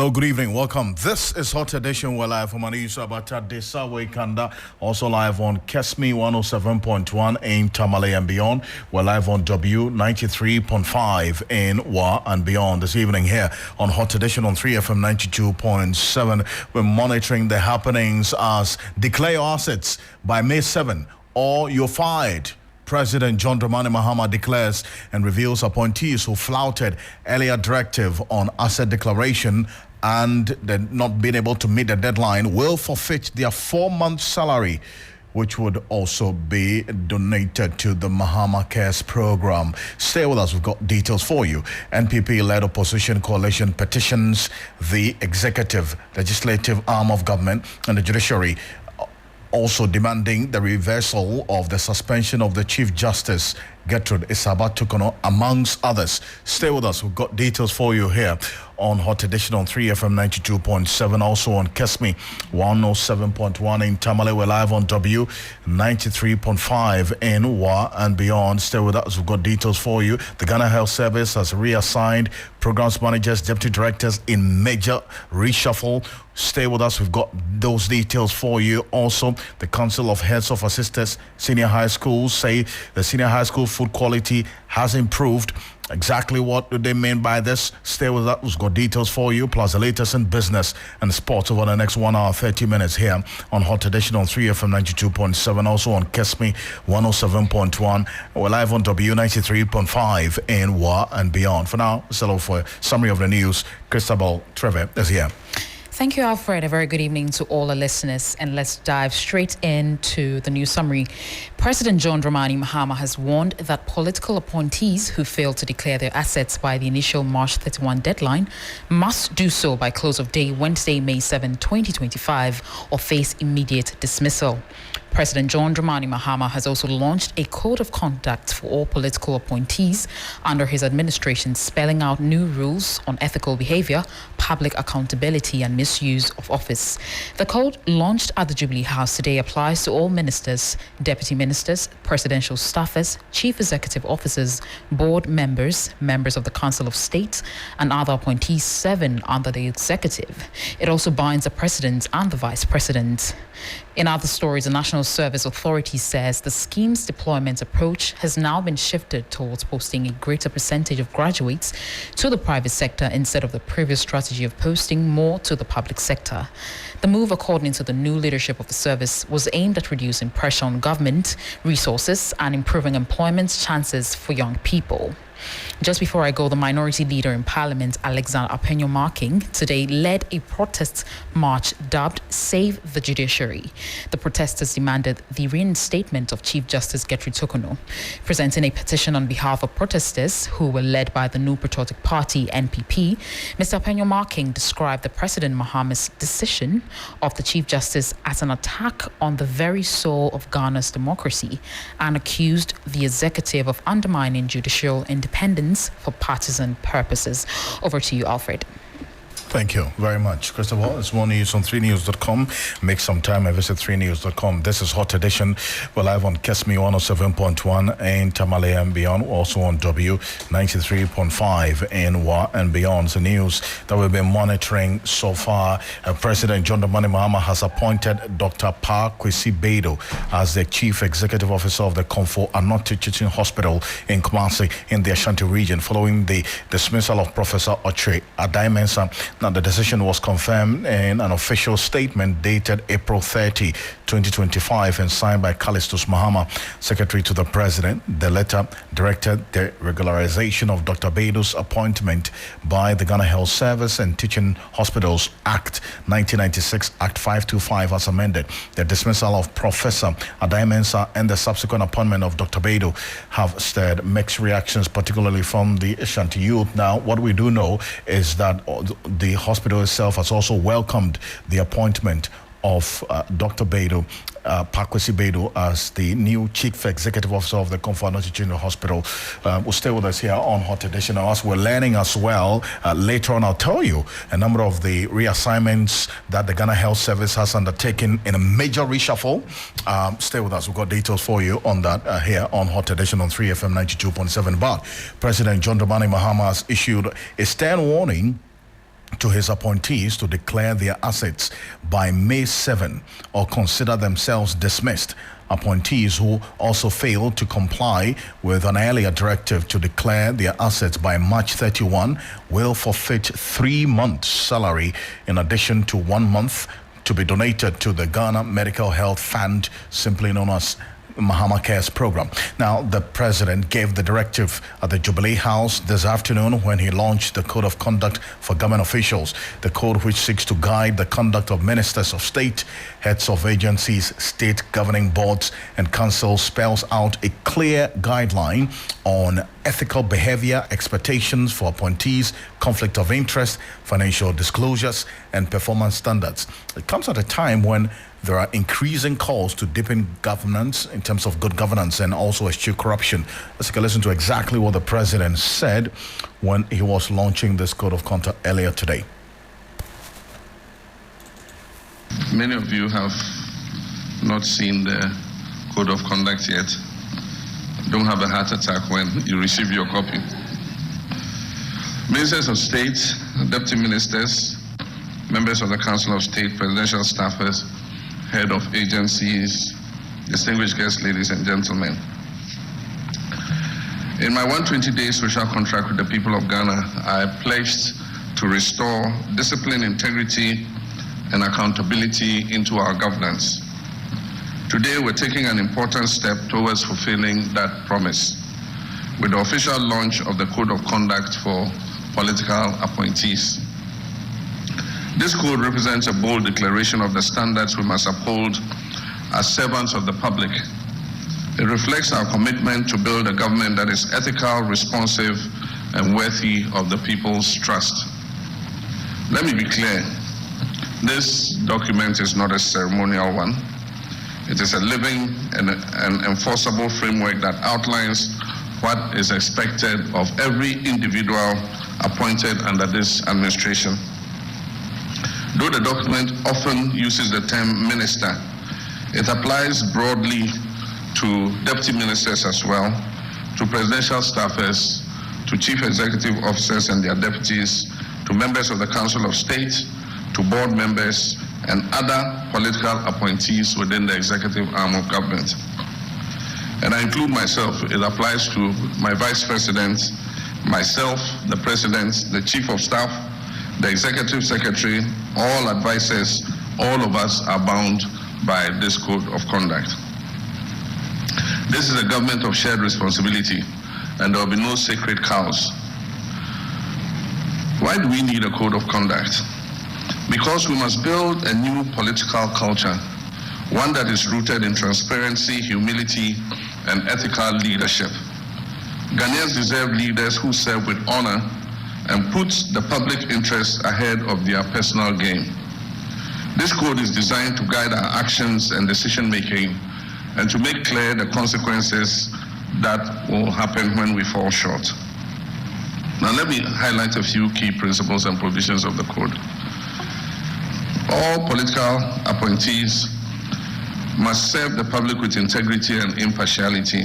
Hello, good evening. Welcome. This is Hot Edition. We're live from Anisa Bata Desa Kanda. Also live on Kesmi 107.1 in Tamale and beyond. We're live on W 93.5 in Wa and beyond this evening here on Hot Edition on 3FM 92.7. We're monitoring the happenings as declare your assets by May 7 or you're fired. President John Dramani Mahama declares and reveals appointees who flouted earlier directive on asset declaration and not being able to meet the deadline will forfeit their 4-month salary, which would also be donated to the Mahama Cares program. Stay with us, we've got details for you. NPP-led opposition coalition petitions the executive, legislative arm of government and the judiciary, also demanding the reversal of the suspension of the Chief Justice, Gertrude Torkornoo, amongst others. Stay with us. We've got details for you here on Hot Edition on 3FM 92.7, also on Kesmi 107.1 in Tamale. We're live on W 93.5 in Wa and beyond. Stay with us. We've got details for you. The Ghana Health Service has reassigned programs managers, deputy directors in major reshuffle. Stay with us. We've got those details for you. Also, the Council of Heads of Assistants Senior High Schools say the senior high school food quality has improved. Exactly what do they mean by this? Stay with us. We've got details for you, plus the latest in business and sports over the next 1 hour, 30 minutes here on Hot Edition on 3FM 92.7, also on Kesmi 107.1. We're live on W 93.5 in Wa and beyond. For now, settle for a summary of the news. Christabel Trevor is here. Thank you, Alfred. A very good evening to all the listeners. And let's dive straight into the news summary. President John Dramani Mahama has warned that political appointees who fail to declare their assets by the initial March 31 deadline must do so by close of day Wednesday, May 7, 2025, or face immediate dismissal. President John Dramani Mahama has also launched a code of conduct for all political appointees under his administration, spelling out new rules on ethical behavior, public accountability and misuse of office. The code, launched at the Jubilee House today, applies to all ministers, deputy ministers, presidential staffers, chief executive officers, board members, members of the Council of State, and other appointees serving under the executive. It also binds the president and the vice president. In other stories, the National Service Authority says the scheme's deployment approach has now been shifted towards posting a greater percentage of graduates to the private sector instead of the previous strategy of posting more to the public sector. The move, according to the new leadership of the service, was aimed at reducing pressure on government resources and improving employment chances for young people. Just before I go, the minority leader in Parliament, Alexander Akrofi, today led a protest march dubbed Save the Judiciary. The protesters demanded the reinstatement of Chief Justice Gertrude Torkornoo. Presenting a petition on behalf of protesters who were led by the New Patriotic Party, NPP, Mr. Akrofi described the President Mahama's decision of the Chief Justice as an attack on the very soul of Ghana's democracy and accused the executive of undermining judicial independence for partisan purposes. Over to you, Alfred. Thank you very much, Christopher. It's more news on 3news.com. Make some time and visit 3news.com. This is Hot Edition. We're live on Kesmi 107.1 in Tamale and beyond. Also on W 93.5 in Wa and beyond. The news that we've been monitoring so far. President John Dramani Mahama has appointed Dr. Pakwesi Beidou as the Chief Executive Officer of the Comfort and Not Teaching Hospital in Kumasi in the Ashanti region, following the dismissal of Professor Ochre Adaimensa. Now, the decision was confirmed in an official statement dated April 30, 2025, and signed by Callistus Mahama, Secretary to the President. The letter directed the regularization of Dr. Beidou's appointment by the Ghana Health Service and Teaching Hospitals Act 1996, Act 525 as amended. The dismissal of Professor Adaimensa and the subsequent appointment of Dr. Beidou have stirred mixed reactions, particularly from the Ashanti youth. Now, what we do know is that the hospital itself has also welcomed the appointment of Dr. Beidou, Pakwesi Beidou, as the new Chief Executive Officer of the Comfort Not Teaching Hospital. Will stay with us here on Hot Edition. As we're learning as well, later on I'll tell you a number of the reassignments that the Ghana Health Service has undertaken in a major reshuffle. Stay with us. We've got details for you on that here on Hot Edition on 3FM 92.7. But President John Dramani Mahama has issued a stern warning to his appointees to declare their assets by May 7 or consider themselves dismissed. Appointees who also failed to comply with an earlier directive to declare their assets by March 31 will forfeit 3 months' salary in addition to 1 month to be donated to the Ghana Medical Health Fund, simply known as Mahama Cares program. Now, the president gave the directive at the Jubilee House this afternoon when he launched the Code of Conduct for Government Officials. The code, which seeks to guide the conduct of ministers of state, heads of agencies, state governing boards, and councils, spells out a clear guideline on ethical behavior, expectations for appointees, conflict of interest, financial disclosures, and performance standards. It comes at a time when there are increasing calls to deepen governance in terms of good governance and also eschew corruption. Let's take a listen to exactly what the president said when he was launching this code of conduct earlier today. Many of you have not seen the code of conduct yet. Don't have a heart attack when you receive your copy. Ministers of State, deputy ministers, members of the Council of State, presidential staffers, head of agencies, distinguished guests, ladies and gentlemen. In my 120-day social contract with the people of Ghana, I pledged to restore discipline, integrity, and accountability into our governance. Today, we're taking an important step towards fulfilling that promise with the official launch of the Code of Conduct for Political Appointees. This code represents a bold declaration of the standards we must uphold as servants of the public. It reflects our commitment to build a government that is ethical, responsive, and worthy of the people's trust. Let me be clear. This document is not a ceremonial one. It is a living and enforceable framework that outlines what is expected of every individual appointed under this administration. Though the document often uses the term minister, it applies broadly to deputy ministers as well, to presidential staffers, to chief executive officers and their deputies, to members of the Council of State, to board members, and other political appointees within the executive arm of government. And I include myself. It applies to my vice president, myself, the president, the chief of staff, the executive secretary, all advisors, all of us are bound by this code of conduct. This is a government of shared responsibility, and there will be no sacred cows. Why do we need a code of conduct? Because we must build a new political culture, one that is rooted in transparency, humility, and ethical leadership. Ghanaians deserve leaders who serve with honor and put the public interest ahead of their personal gain. This code is designed to guide our actions and decision-making and to make clear the consequences that will happen when we fall short. Now let me highlight a few key principles and provisions of the code. All political appointees must serve the public with integrity and impartiality,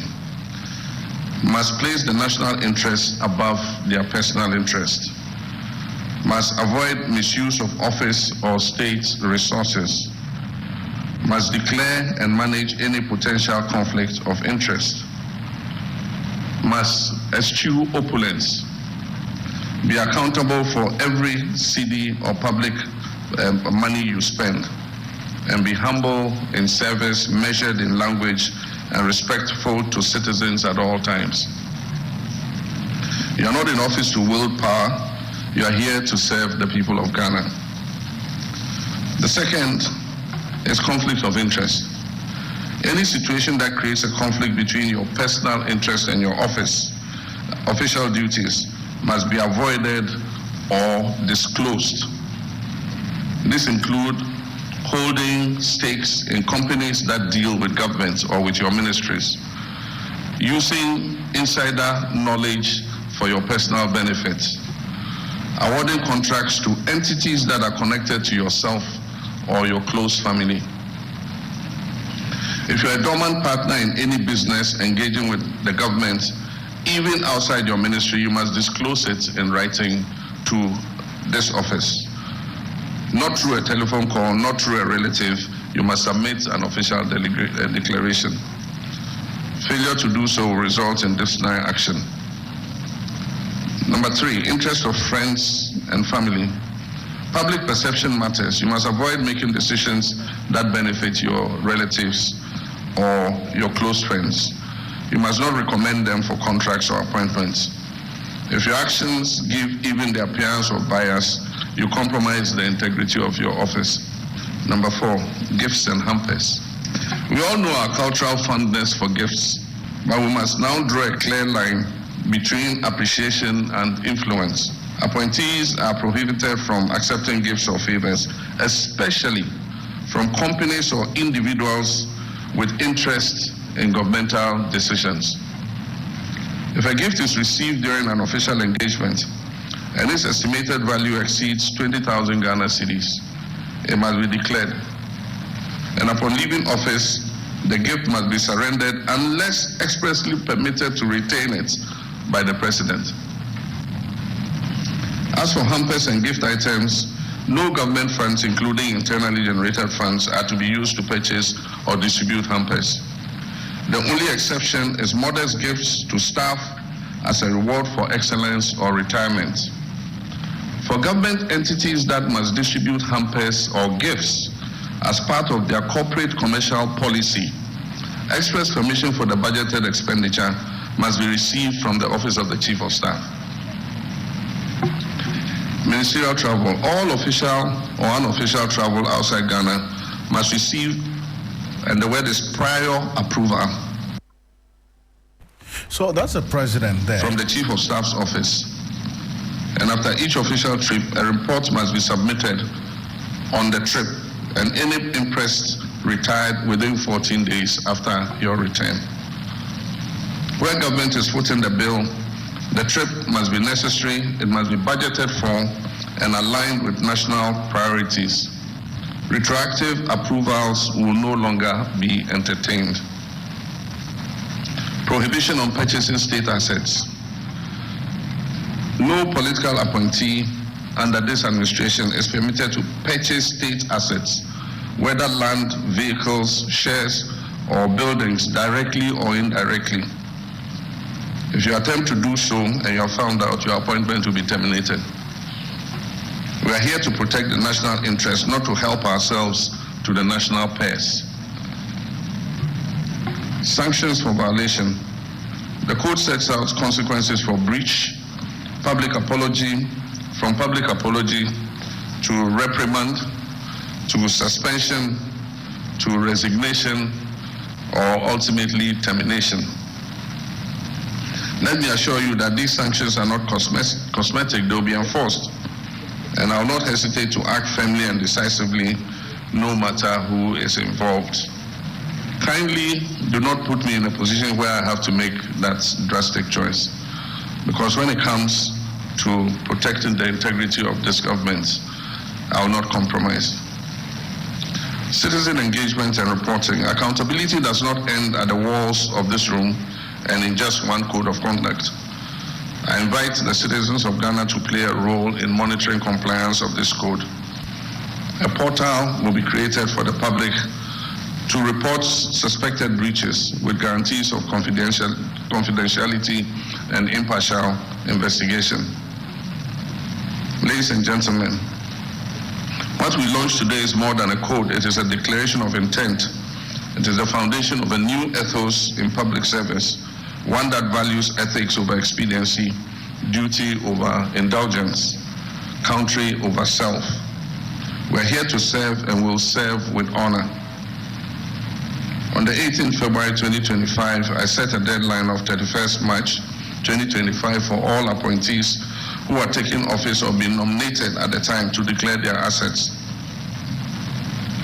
must place the national interest above their personal interest, must avoid misuse of office or state resources, must declare and manage any potential conflict of interest, must eschew opulence, be accountable for every cedi or public money you spend, and be humble in service, measured in language, and respectful to citizens at all times. You are not in office to wield power. You are here to serve the people of Ghana. The second is conflict of interest. Any situation that creates a conflict between your personal interest and your official duties must be avoided or disclosed. This includes holding stakes in companies that deal with government or with your ministries, using insider knowledge for your personal benefits, awarding contracts to entities that are connected to yourself or your close family. If you're a dormant partner in any business engaging with the government, even outside your ministry, you must disclose it in writing to this office. Not through a telephone call, not through a relative. You must submit an official declaration. Failure to do so will result in disciplinary action. Number 3, interest of friends and family. Public perception matters. You must avoid making decisions that benefit your relatives or your close friends. You must not recommend them for contracts or appointments. If your actions give even the appearance of bias, you compromise the integrity of your office. Number 4, gifts and hampers. We all know our cultural fondness for gifts, but we must now draw a clear line between appreciation and influence. Appointees are prohibited from accepting gifts or favors, especially from companies or individuals with interest in governmental decisions. If a gift is received during an official engagement and its estimated value exceeds 20,000 Ghana cedis, it must be declared. And upon leaving office, the gift must be surrendered unless expressly permitted to retain it by the President. As for hampers and gift items, no government funds, including internally generated funds, are to be used to purchase or distribute hampers. The only exception is modest gifts to staff as a reward for excellence or retirement. For government entities that must distribute hampers or gifts as part of their corporate commercial policy, express permission for the budgeted expenditure must be received from the Office of the Chief of Staff. Ministerial travel. All official or unofficial travel outside Ghana must receive, and the word is prior approval. So that's the President there. From the Chief of Staff's office. And after each official trip, a report must be submitted on the trip, and any impressed retired within 14 days after your return. Where government is footing the bill, the trip must be necessary, it must be budgeted for, and aligned with national priorities. Retroactive approvals will no longer be entertained. Prohibition on purchasing state assets. No political appointee under this administration is permitted to purchase state assets, whether land, vehicles, shares, or buildings, directly or indirectly. If you attempt to do so and you are found out, your appointment will be terminated. We are here to protect the national interest, not to help ourselves to the national purse. Sanctions for violation. The code sets out consequences for breach, public apology, from public apology to reprimand, to suspension, to resignation, or ultimately termination. Let me assure you that these sanctions are not cosmetic, they will be enforced. And I will not hesitate to act firmly and decisively, no matter who is involved. Kindly do not put me in a position where I have to make that drastic choice. Because when it comes to protecting the integrity of this government, I will not compromise. Citizen engagement and reporting. Accountability does not end at the walls of this room and in just one code of conduct. I invite the citizens of Ghana to play a role in monitoring compliance of this code. A portal will be created for the public to report suspected breaches with guarantees of confidentiality and impartial investigation. Ladies and gentlemen, what we launched today is more than a code. It is a declaration of intent. It is the foundation of a new ethos in public service, one that values ethics over expediency, duty over indulgence, country over self. We're here to serve and will serve with honor. On the 18th February 2025, I set a deadline of 31st March 2025 for all appointees who are taking office or being nominated at the time to declare their assets.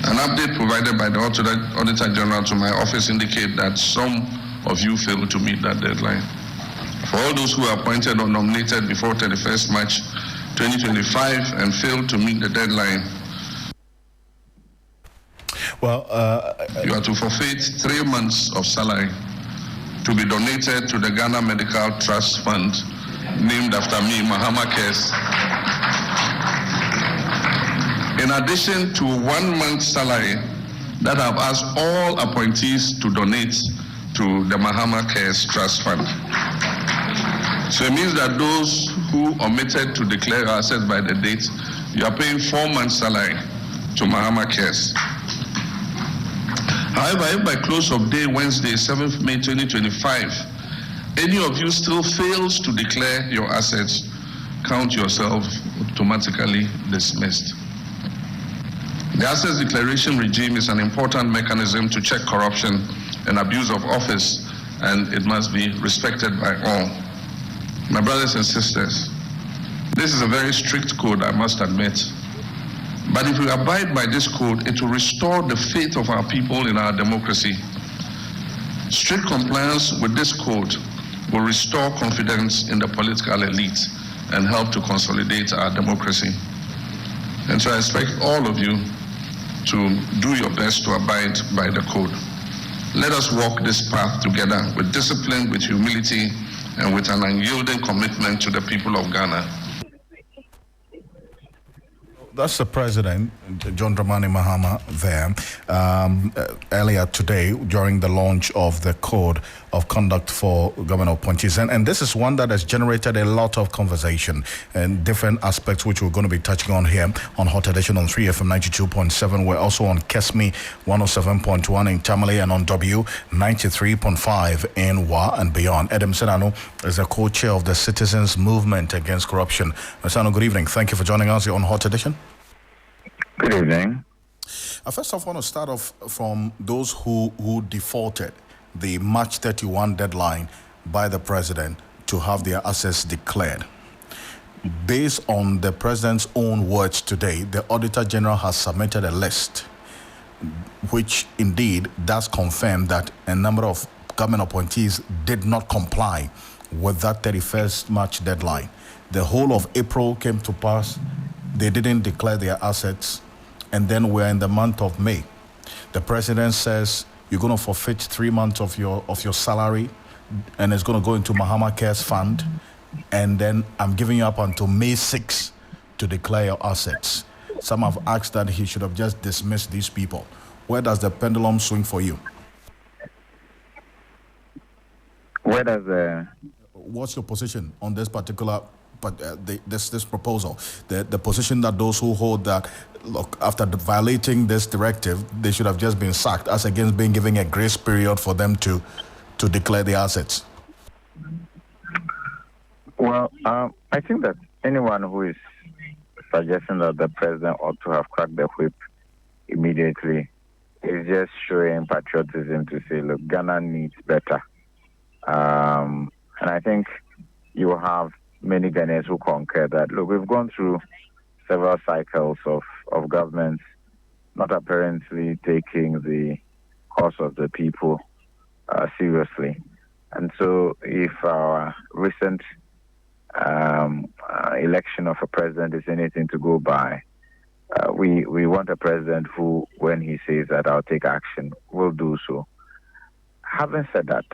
An update provided by the Auditor General to my office indicates that some of you failed to meet that deadline. For all those who are appointed or nominated before 31st March 2025 and failed to meet the deadline, well, you are to forfeit 3 months of salary to be donated to the Ghana Medical Trust Fund, named after me, Mahama Cares. in addition to 1 month's salary that I've asked all appointees to donate to the Mahama Cares Trust Fund. So it means that those who omitted to declare assets by the date, you are paying 4 months' salary to Mahama Cares. However, if by close of day Wednesday, 7th May 2025, any of you still fails to declare your assets, count yourself automatically dismissed. The assets declaration regime is an important mechanism to check corruption and abuse of office, and it must be respected by all. My brothers and sisters, this is a very strict code, I must admit. But if we abide by this code, it will restore the faith of our people in our democracy. Strict compliance with this code will restore confidence in the political elite and help to consolidate our democracy. And so I expect all of you to do your best to abide by the code. Let us walk this path together with discipline, with humility, and with an unyielding commitment to the people of Ghana. That's the president, John Dramani Mahama, there earlier today during the launch of the Code of Conduct for Government Appointees. And this is one that has generated a lot of conversation and different aspects, which we're going to be touching on here on Hot Edition on 3FM 92.7. We're also on Kesmi 107.1 in Tamale and on W 93.5 in Wa and beyond. Adam Senano is the co-chair of the Citizens Movement Against Corruption. Senano, good evening. Thank you for joining us here on Hot Edition. Good evening. First off, I want to start off from those who defaulted the March 31 deadline by the president to have their assets declared. Based on the president's own words today, the Auditor General has submitted a list which indeed does confirm that a number of government appointees did not comply with that 31st March deadline. The whole of April came to pass. They didn't declare their assets, and then we're in the month of May. The president says you're going to forfeit 3 months of your salary, and it's going to go into Mahama Cares Fund, and then I'm giving you up until May 6 to declare your assets. Some have asked that he should have just dismissed these people. Where does the pendulum swing for you? Where does the... What's your position on this particular this proposal, the position that those who hold that, look, after violating this directive, they should have just been sacked, as against being given a grace period for them to declare the assets? Well, I think that anyone who is suggesting that the president ought to have cracked the whip immediately is just showing patriotism to say, look, Ghana needs better. And I think you have many Ghanaians who concur that, look, we've gone through several cycles of governments not apparently taking the cause of the people seriously. And so if our recent election of a president is anything to go by, we want a president who, when he says that I'll take action, will do so. Having said that,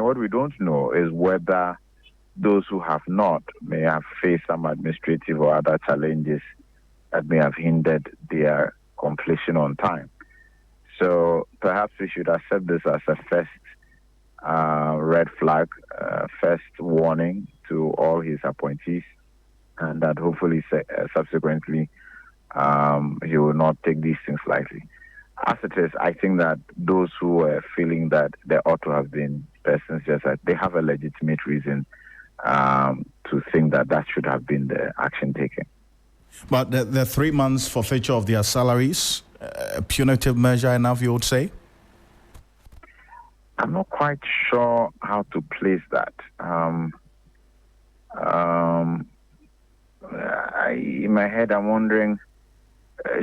what we don't know is whether those who have not may have faced some administrative or other challenges that may have hindered their completion on time. So perhaps we should accept this as a first red flag, first warning to all his appointees, and that hopefully subsequently he will not take these things lightly. As it is, I think that those who are feeling that there ought to have been persons just that they have a legitimate reason to think that should have been the action taken. But the 3 months forfeiture of their salaries, a punitive measure enough, you would say? I'm not quite sure how to place that. In my head, I'm wondering,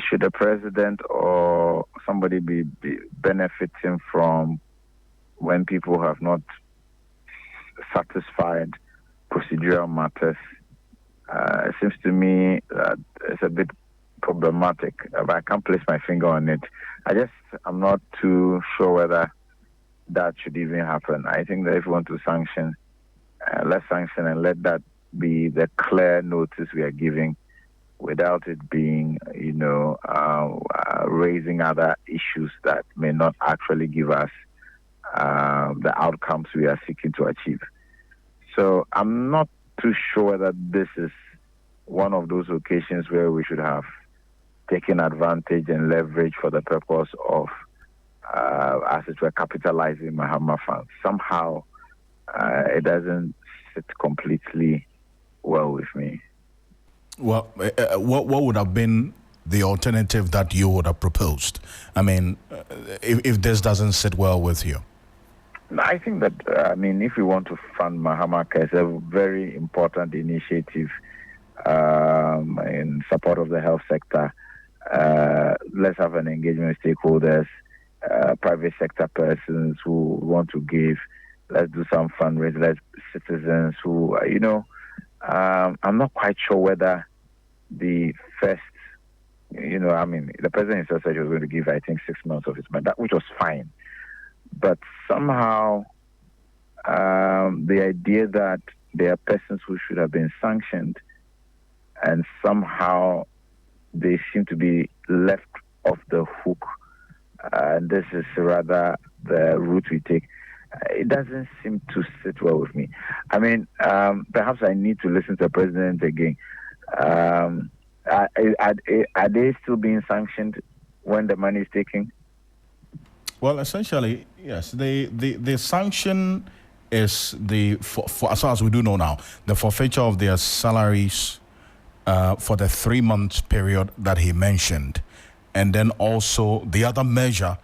should the president or somebody be benefiting from when people have not satisfied procedural matters? It seems to me that it's a bit problematic, but I can't place my finger on it. I'm not too sure whether that should even happen. I think that if we want to sanction, let's sanction and let that be the clear notice we are giving without it being, raising other issues that may not actually give us the outcomes we are seeking to achieve. So I'm not too sure that this is one of those occasions where we should have taken advantage and leverage for the purpose of, as it were, capitalizing Mahama funds. Somehow, it doesn't sit completely well with me. Well, what would have been the alternative that you would have proposed? I mean, if this doesn't sit well with you? I think that, if we want to fund Mahama, it's a very important initiative in support of the health sector. Let's have an engagement with stakeholders, private sector persons who want to give. Let's do some fundraising. Let's citizens who, I'm not quite sure whether the first, the president himself said he was going to give, 6 months of his mandate, which was fine. But somehow, the idea that there are persons who should have been sanctioned and somehow they seem to be left off the hook, this is rather the route we take. It doesn't seem to sit well with me. Perhaps I need to listen to the president again. Are they still being sanctioned when the money is taken? Well, essentially, yes. The sanction is for as far as we do know now, the forfeiture of their salaries for the 3-month period that he mentioned, and then also the other measure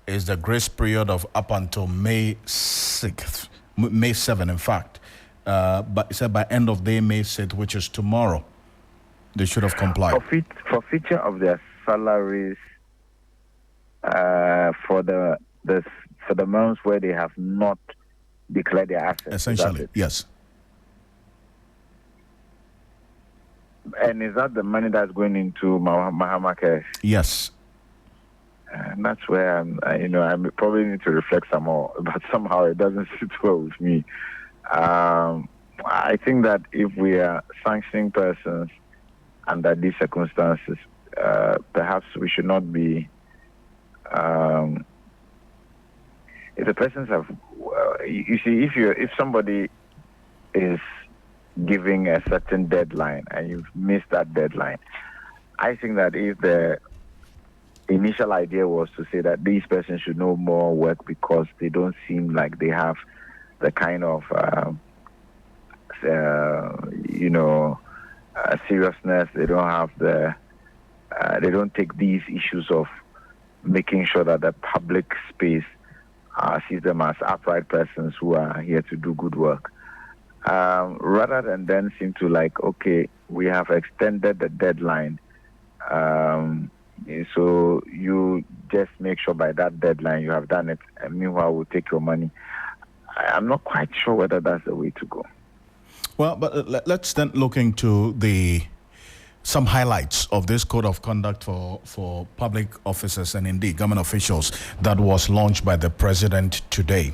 is the grace period of up until May 6th, May 7th, in fact. But it said by end of day May 6th, which is tomorrow, they should have complied. Forfeiture of their salaries for the months where they have not declared their assets. Essentially, yes. And is that the money that's going into Mahama cash? Yes. And that's where I probably need to reflect some more, but somehow it doesn't sit well with me. I think that if we are sanctioning persons under these circumstances, perhaps we should not be. If the persons have, you see, if somebody is giving a certain deadline and you've missed that deadline, I think that if the initial idea was to say that these persons should no more work because they don't seem like they have the kind of seriousness, they don't have they don't take these issues of making sure that the public space sees them as upright persons who are here to do good work. Rather than then seem to okay, we have extended the deadline, so you just make sure by that deadline you have done it, and meanwhile we'll take your money. I'm not quite sure whether that's the way to go. Well, but let's then look into some highlights of this code of conduct for public officers and indeed government officials that was launched by the president today.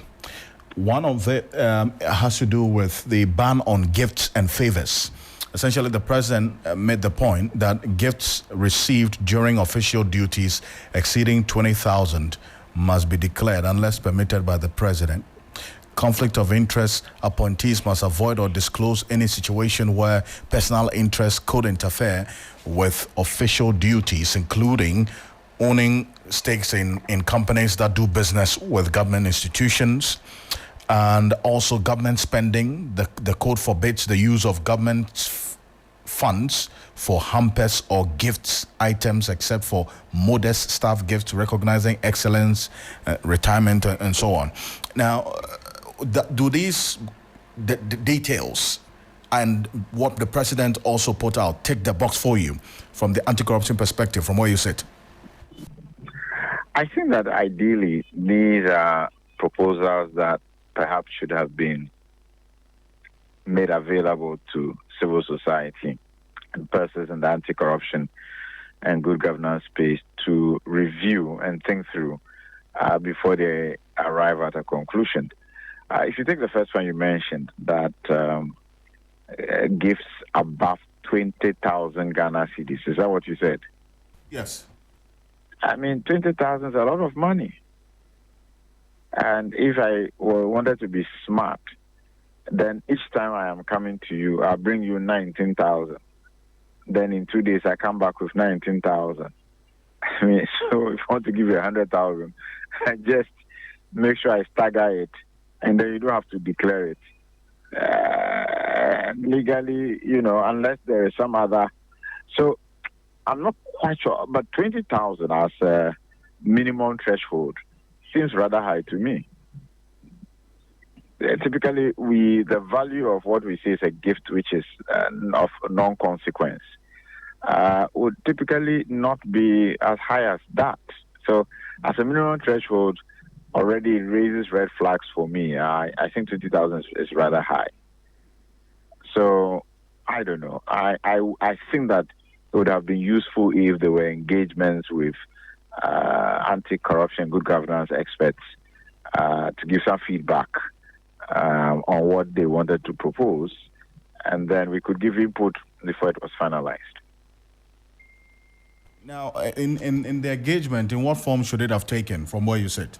One of it has to do with the ban on gifts and favors. Essentially, the president made the point that gifts received during official duties exceeding 20,000 must be declared unless permitted by the president. Conflict of interest, appointees must avoid or disclose any situation where personal interest could interfere with official duties, including owning stakes in companies that do business with government institutions, and also government spending. The code forbids the use of government funds for hampers or gifts items except for modest staff gifts recognizing excellence, retirement, and so on. Now, do these the details and what the president also put out tick the box for you from the anti-corruption perspective, from where you sit? I think that ideally these are proposals that perhaps should have been made available to civil society and persons in the anti-corruption and good governance space to review and think through before they arrive at a conclusion. If you take the first one you mentioned, that gifts above 20,000 Ghana cedis. Is that what you said? Yes. I mean, 20,000 is a lot of money. And if I wanted to be smart, then each time I am coming to you, I'll bring you 19,000. Then in 2 days, I come back with 19,000. I mean, so if I want to give you 100,000, I just make sure I stagger it, and then you don't have to declare it. Legally, unless there is some other. So I'm not quite sure, but 20,000 as a minimum threshold seems rather high to me. Typically, the value of what we say is a gift, which is of non-consequence, would typically not be as high as that. So, as a minimum threshold, already raises red flags for me. I think 20,000 is rather high. So, I don't know. I think that it would have been useful if there were engagements with anti-corruption, good governance experts to give some feedback on what they wanted to propose, and then we could give input before it was finalized. Now, in the engagement, in what form should it have taken from where you sit?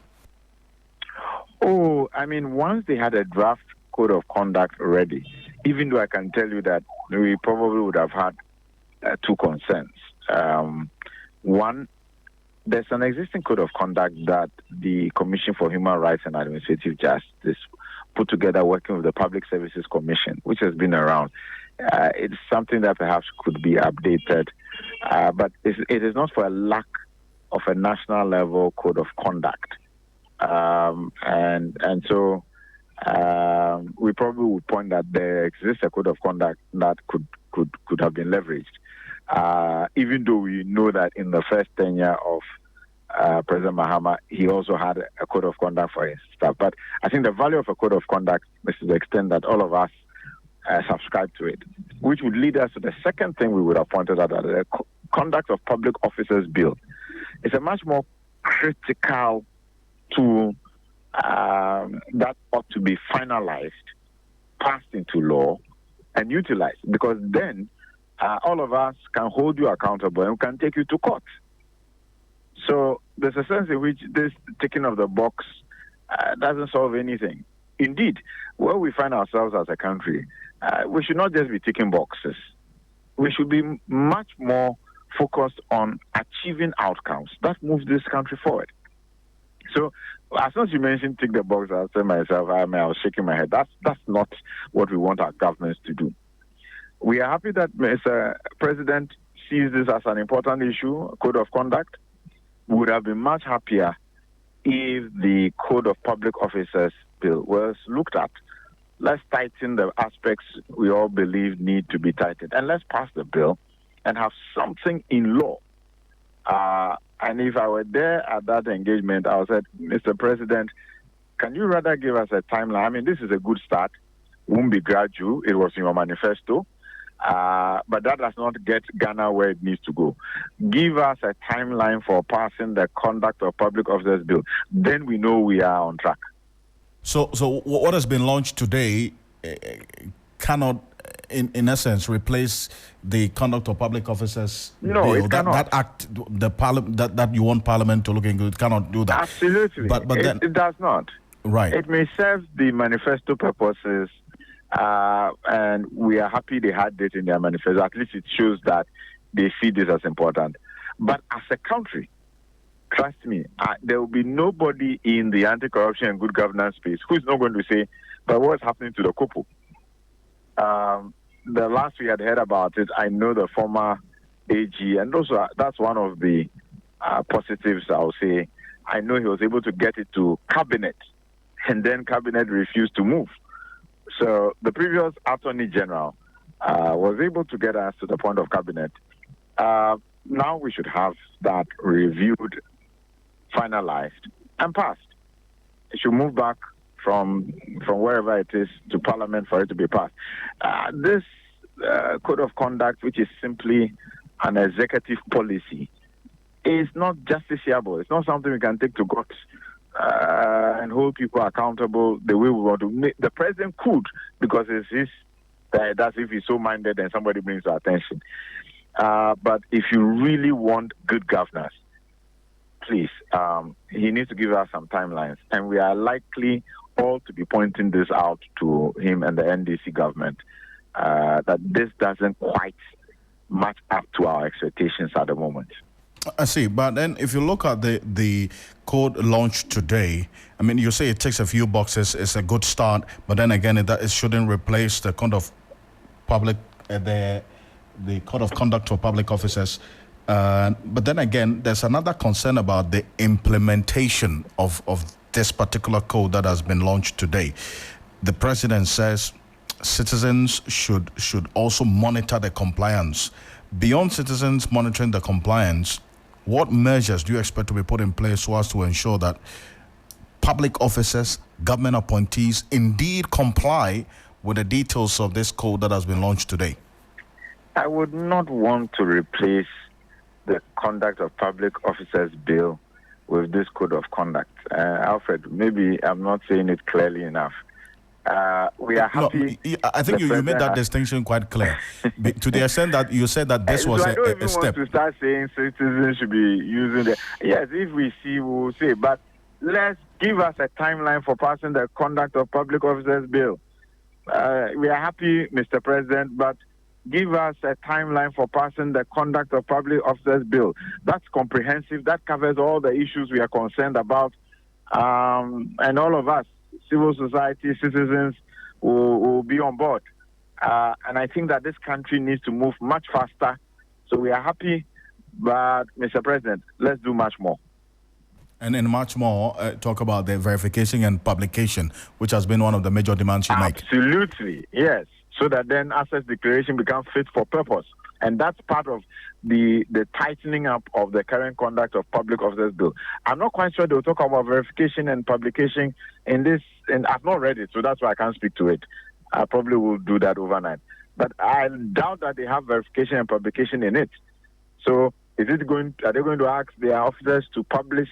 Oh, I mean, once they had a draft code of conduct ready, even though I can tell you that we probably would have had two concerns. One, there's an existing code of conduct that the Commission for Human Rights and Administrative Justice put together working with the Public Services Commission, which has been around. It's something that perhaps could be updated, but it is not for a lack of a national level code of conduct. And so we probably would point that there exists a code of conduct that could have been leveraged, even though we know that in the first tenure of President Mahama, he also had a code of conduct for his staff. But I think the value of a code of conduct is to the extent that all of us subscribe to it, which would lead us to the second thing we would have pointed out, that the Conduct of Public Officers Bill is a much more critical tool that ought to be finalized, passed into law, and utilized, because then all of us can hold you accountable and can take you to court. So there's a sense in which this ticking of the box doesn't solve anything. Indeed, where we find ourselves as a country, we should not just be ticking boxes. We should be much more focused on achieving outcomes that move this country forward. So as soon as you mentioned tick the box, I said myself, I was shaking my head. That's not what we want our governments to do. We are happy that Mr. President sees this as an important issue, code of conduct. We would have been much happier if the Code of Public Officers Bill was looked at. Let's tighten the aspects we all believe need to be tightened, and let's pass the bill and have something in law. And if I were there at that engagement, I would say, Mr. President, can you rather give us a timeline? I mean, this is a good start. Won't be gradual. It was in your manifesto. But that does not get Ghana where it needs to go. Give us a timeline for passing the Conduct of Public Officers Bill. Then we know we are on track. So what has been launched today cannot, in essence, replace the Conduct of Public Officers Bill. It cannot. That act, that you want Parliament to look into, it cannot do that. Absolutely. But then it does not. Right. It may serve the manifesto purposes. And we are happy they had it in their manifesto. At least it shows that they see this as important. But as a country, trust me, there will be nobody in the anti-corruption and good governance space who is not going to say, but what's happening to the couple? The last we had heard about it, I know the former AG, and also that's one of the positives, I'll say. I know he was able to get it to cabinet, and then cabinet refused to move. So the previous Attorney General was able to get us to the point of cabinet. Now we should have that reviewed, finalized, and passed. It should move back from wherever it is to Parliament for it to be passed. This code of conduct, which is simply an executive policy, is not justiciable. It's not something we can take to court and hold people accountable the way we want to. The president could, because it's his That's if he's so minded and somebody brings to attention. But if you really want good governance, please, he needs to give us some timelines. And we are likely all to be pointing this out to him and the NDC government, that this doesn't quite match up to our expectations at the moment. I see, but then if you look at the code launched today, I mean, you say it ticks a few boxes, it's a good start, but then again, it shouldn't replace the code of public, the code of conduct for public officers. But then again, there's another concern about the implementation of this particular code that has been launched today. The president says citizens should also monitor the compliance. Beyond citizens monitoring the compliance, what measures do you expect to be put in place so as to ensure that public officers, government appointees, indeed comply with the details of this code that has been launched today? I would not want to replace the Conduct of Public Officers Bill with this code of conduct. Alfred, maybe I'm not saying it clearly enough. We are happy. No, I think you made that distinction quite clear. To the extent that you said that this was I don't even a step. Want to start saying citizens should be using it. Yes, if we see, we will say. But let's give us a timeline for passing the Conduct of Public Officers Bill. We are happy, Mr. President, but give us a timeline for passing the Conduct of Public Officers Bill. That's comprehensive. That covers all the issues we are concerned about. And all of us, civil society, citizens, will be on board. And I think that this country needs to move much faster. So we are happy, but Mr. President, let's do much more. And in much more, talk about the verification and publication, which has been one of the major demands you make. Absolutely, yes. So that then access declaration becomes fit for purpose. And that's part of the tightening up of the current Conduct of Public Officers Bill. I'm not quite sure they'll talk about verification and publication in this, and I've not read it, so that's why I can't speak to it. I probably will do that overnight. But I doubt that they have verification and publication in it. So are they going to ask their officers to publish?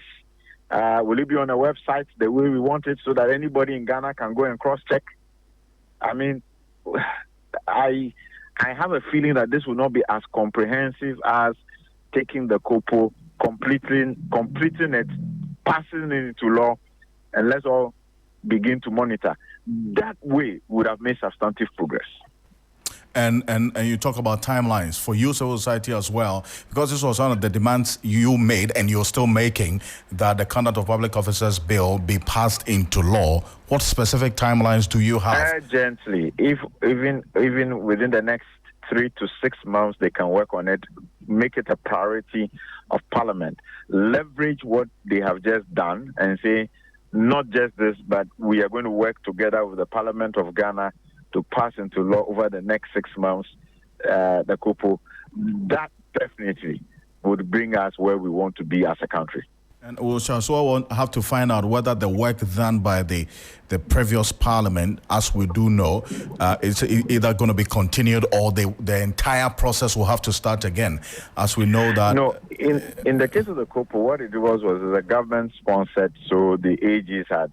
Will it be on a website the way we want it so that anybody in Ghana can go and cross-check? I mean, I have a feeling that this will not be as comprehensive as taking the COPO, completing it, passing it into law, and let's all begin to monitor. That way would have made substantive progress. And you talk about timelines for you, civil society as well, because this was one of the demands you made and you're still making, that the Conduct of Public Officers Bill be passed into law. What specific timelines do you have? Urgently, if even within the next 3 to 6 months, they can work on it, make it a priority of Parliament, leverage what they have just done and say, not just this, but we are going to work together with the Parliament of Ghana to pass into law over the next 6 months, the COPO. That definitely would bring us where we want to be as a country. And we shall have to find out whether the work done by the previous parliament, as we do know, is either going to be continued or the entire process will have to start again, as we know that... No, in the case of the COPO, what it was the government sponsored, so the AGs had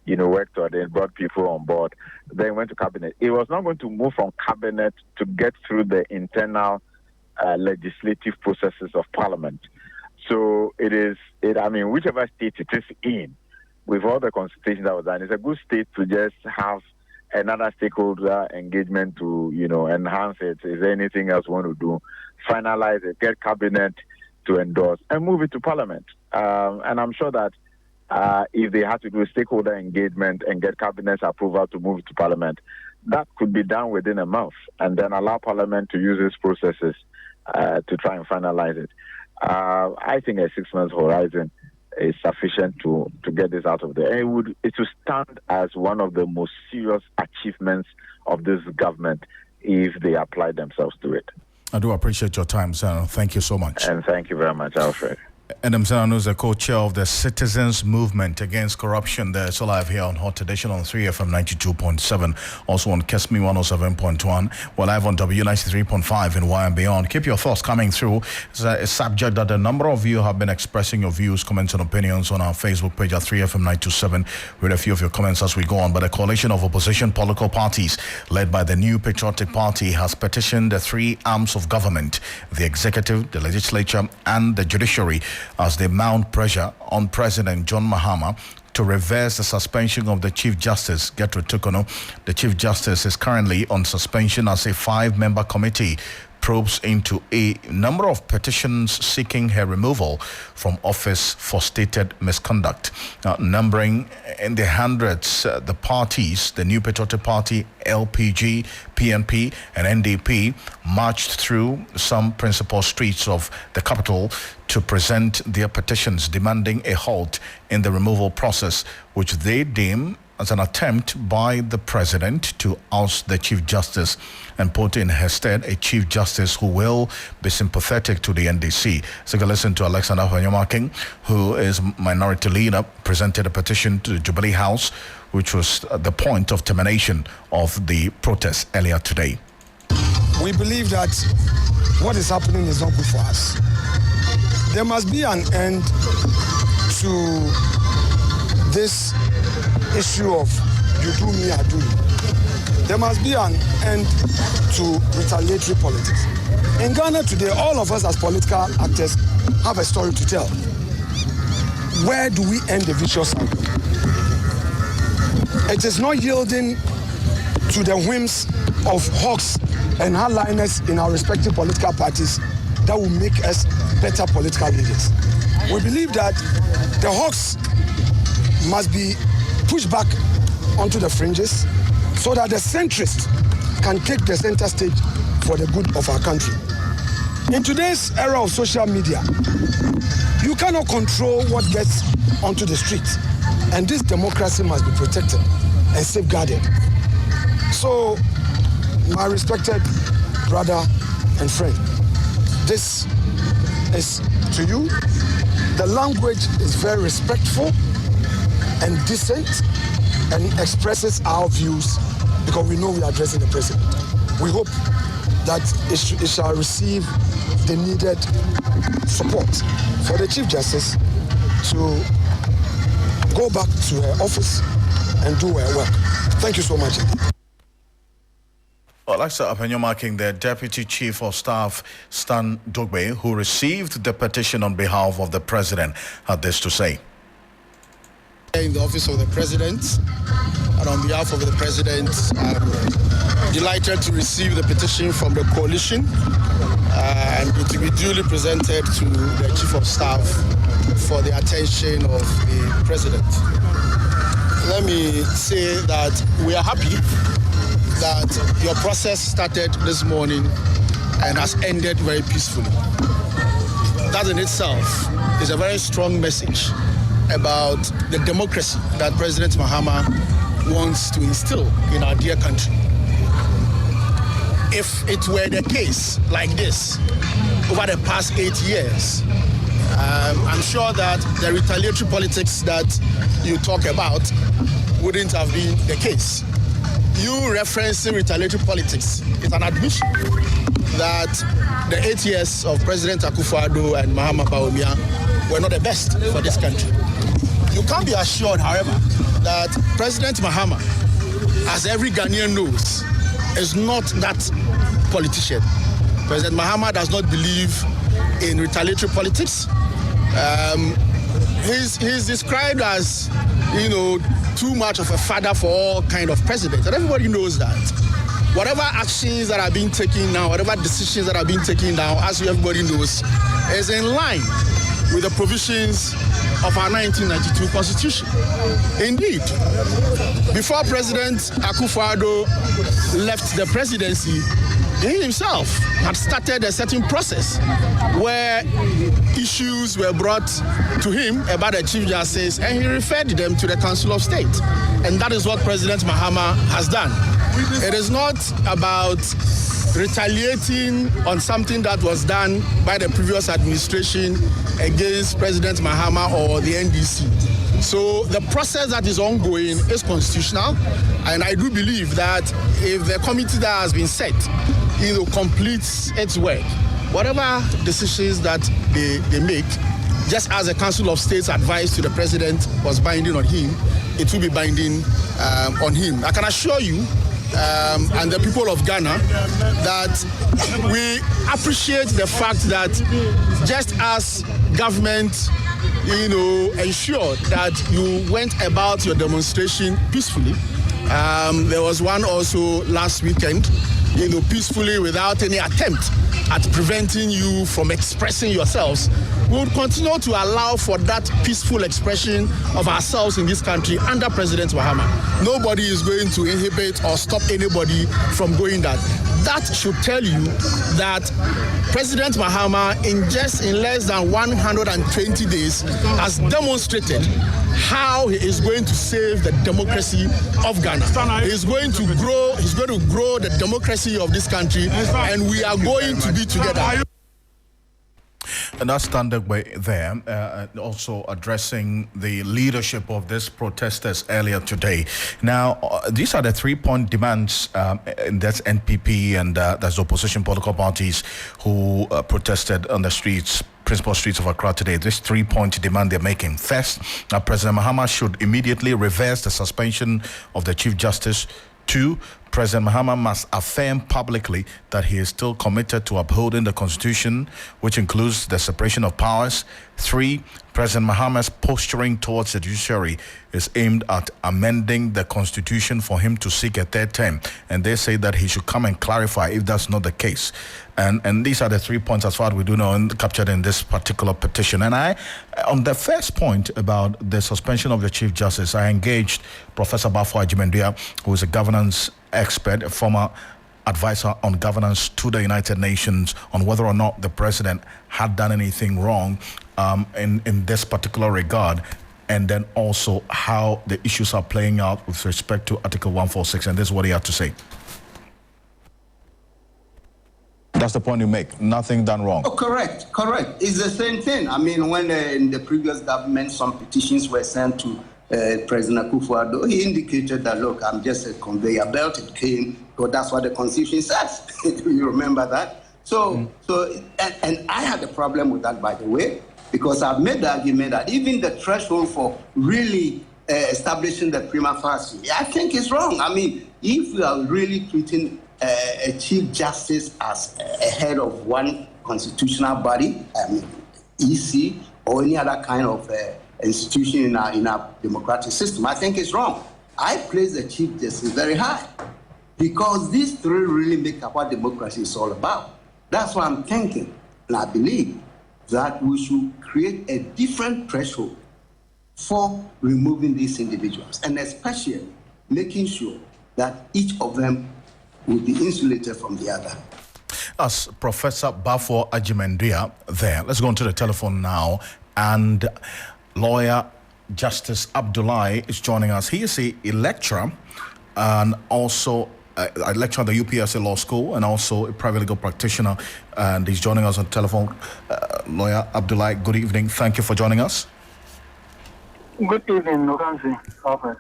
worked on it, brought people on board, then went to cabinet. It was not going to move from cabinet to get through the internal legislative processes of Parliament. So whichever state it is in, with all the consultation that was done, it's a good state to just have another stakeholder engagement to, enhance it. Is there anything else we want to do? Finalize it, get cabinet to endorse, and move it to Parliament. And I'm sure that if they had to do stakeholder engagement and get cabinet's approval to move it to Parliament, that could be done within a month, and then allow Parliament to use its processes to try and finalize it. I think a 6 months horizon is sufficient to get this out of there. And it will stand as one of the most serious achievements of this government if they apply themselves to it. I do appreciate your time, sir. Thank you so much. And thank you very much, Alfred. Adam Zanano is the co-chair of the Citizens Movement Against Corruption. They're so live here on Hot Edition on 3FM 92.7, also on Kesmi 107.1. We're live on W93.5 in Y and Beyond. Keep your thoughts coming through. It's a subject that a number of you have been expressing your views, comments, and opinions on our Facebook page at 3FM 927. Read a few of your comments as we go on. But a coalition of opposition political parties led by the New Patriotic Party has petitioned the three arms of government, the executive, the legislature, and the judiciary, as they mount pressure on President John Mahama to reverse the suspension of the Chief Justice, Gertrude Torkornoo. The Chief Justice is currently on suspension as a 5-member committee probes into a number of petitions seeking her removal from office for stated misconduct. Numbering in the hundreds, the parties, the New Patriotic Party, LPG, PNP, and NDP, marched through some principal streets of the capital to present their petitions demanding a halt in the removal process, which they deem as an attempt by the president to oust the Chief Justice and put in her stead a Chief Justice who will be sympathetic to the NDC. So you listen to Alexander Hwanyoma, who is minority leader, presented a petition to the Jubilee House, which was the point of termination of the protest earlier today. We believe that what is happening is not good for us. There must be an end to this issue of you do me, I do you. There must be an end to retaliatory politics. In Ghana today, all of us as political actors have a story to tell. Where do we end the vicious cycle? It is not yielding to the whims of hawks and hardliners in our respective political parties that will make us better political leaders. We believe that the hawks must be pushed back onto the fringes so that the centrists can take the center stage for the good of our country. In today's era of social media, you cannot control what gets onto the streets, and this democracy must be protected and safeguarded. So, my respected brother and friend, this is to you. The language is very respectful and decent and expresses our views because we know we are addressing the president. We hope that it shall receive the needed support for the Chief Justice to go back to her office and do her work. Thank you so much. Well, like Hwanyoma, the Deputy Chief of Staff, Stan Dogbe, who received the petition on behalf of the president, had this to say. In the office of the president, and on behalf of the president, I'm delighted to receive the petition from the coalition, and it will be duly presented to the Chief of Staff for the attention of the president. Let me say that we are happy that your process started this morning and has ended very peacefully. That in itself is a very strong message about the democracy that President Mahama wants to instill in our dear country. If it were the case like this over the past 8 years, I'm sure that the retaliatory politics that you talk about wouldn't have been the case. You referencing retaliatory politics is an admission that the 8 years of President Akufo-Addo and Mahama Bawumia were not the best for this country. You can be assured, however, that President Mahama, as every Ghanaian knows, is not that politician. President Mahama does not believe in retaliatory politics. He's described as, too much of a father for all kind of presidents, and everybody knows that. Whatever actions that are being taken now, whatever decisions that are being taken now, as everybody knows, is in line with the provisions of our 1992 Constitution. Indeed, before President Akufo-Addo left the presidency, he himself had started a certain process where issues were brought to him about the Chief Justice, and he referred them to the Council of State. And that is what President Mahama has done. It is not about retaliating on something that was done by the previous administration against President Mahama or the NDC. So the process that is ongoing is constitutional, and I do believe that if the committee that has been set, completes its work, whatever decisions that they make, just as the Council of State's advice to the President was binding on him, it will be binding on him. I can assure you and the people of Ghana that we appreciate the fact that just as government ensured that you went about your demonstration peacefully, there was one also last weekend, peacefully without any attempt at preventing you from expressing yourselves. We will continue to allow for that peaceful expression of ourselves in this country under President Mahama. Nobody is going to inhibit or stop anybody from going that. That should tell you that President Mahama, in less than 120 days, has demonstrated how he is going to save the democracy of Ghana. He is going to grow the democracy of this country, and we are going to be together. And that's Standard there, also addressing the leadership of these protesters earlier today. Now, these are the 3-point demands, and that's NPP and that's opposition political parties who protested on the principal streets of Accra today. This 3-point demand they're making. First, President Mahama should immediately reverse the suspension of the Chief Justice. 2, President Mahama must affirm publicly that he is still committed to upholding the Constitution, which includes the separation of powers. 3, President Mahama's posturing towards the judiciary is aimed at amending the Constitution for him to seek a third term. And they say that he should come and clarify if that's not the case. And these are the 3 points, as far as we do know, captured in this particular petition. And on the first point about the suspension of the Chief Justice, I engaged Professor Bafo Ajimendua, who is a governance expert, a former advisor on governance to the United Nations, on whether or not the president had done anything wrong in this particular regard, and then also how the issues are playing out with respect to Article 146. And this is what he had to say. That's the point you make. Nothing done wrong. Oh, correct. It's the same thing. I mean, when in the previous government, some petitions were sent to President Akrofi Ocansey, he indicated that, look, I'm just a conveyor belt. It came, because that's what the Constitution says. You remember that? So I had a problem with that, by the way, because I've made the argument that even the threshold for really establishing the prima facie, I think is wrong. I mean, if we are really treating a Chief Justice as a head of one constitutional body, I mean, EC or any other kind of institution in our democratic system, I think it's wrong. I place the Chief Justice very high because these three really make up what democracy is all about. That's what I'm thinking, and I believe that we should create a different threshold for removing these individuals, and especially making sure that each of them will be insulated from the other. As Professor Bafo Ajimendua there. Let's go onto the telephone now, and lawyer Justice Abdullahi is joining us. He is a lecturer and also a lecturer at the UPSA Law School and also a private legal practitioner, and he's joining us on telephone. Lawyer Abdullahi, good evening. Thank you for joining us. Good evening, Ocansey. Alfred.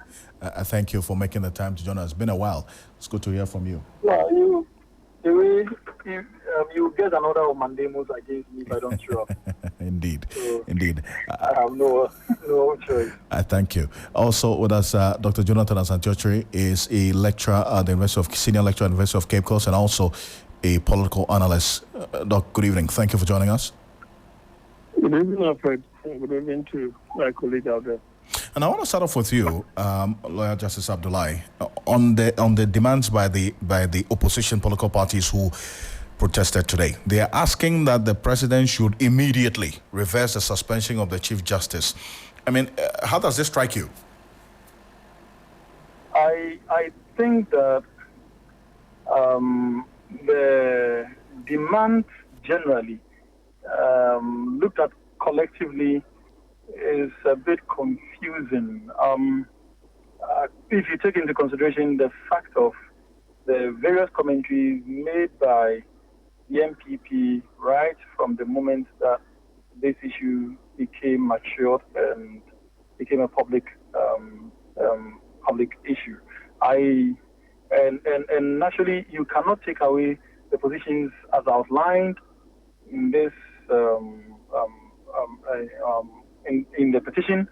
Thank you for making the time to join us. It's been a while. It's good to hear from you. Yeah, you get another mandamus against me if I don't show up. Indeed. So Indeed. I have no choice. Thank you. Also with us, Dr. Jonathan Asantiochiri is a lecturer at the senior lecturer at the University of Cape Coast and also a political analyst. Doc, good evening. Thank you for joining us. Good evening, Alfred. Good evening to my colleague out there. And I want to start off with you, Lawyer Justice Abdullahi, on the demands by the opposition political parties who protested today. They are asking that the president should immediately reverse the suspension of the Chief Justice. I mean, how does this strike you? I think that the demand generally looked at collectively is a bit confusing. If you take into consideration the fact of the various commentaries made by the MPP right from the moment that this issue became matured and became a public issue. And naturally, you cannot take away the positions as outlined in this in the petition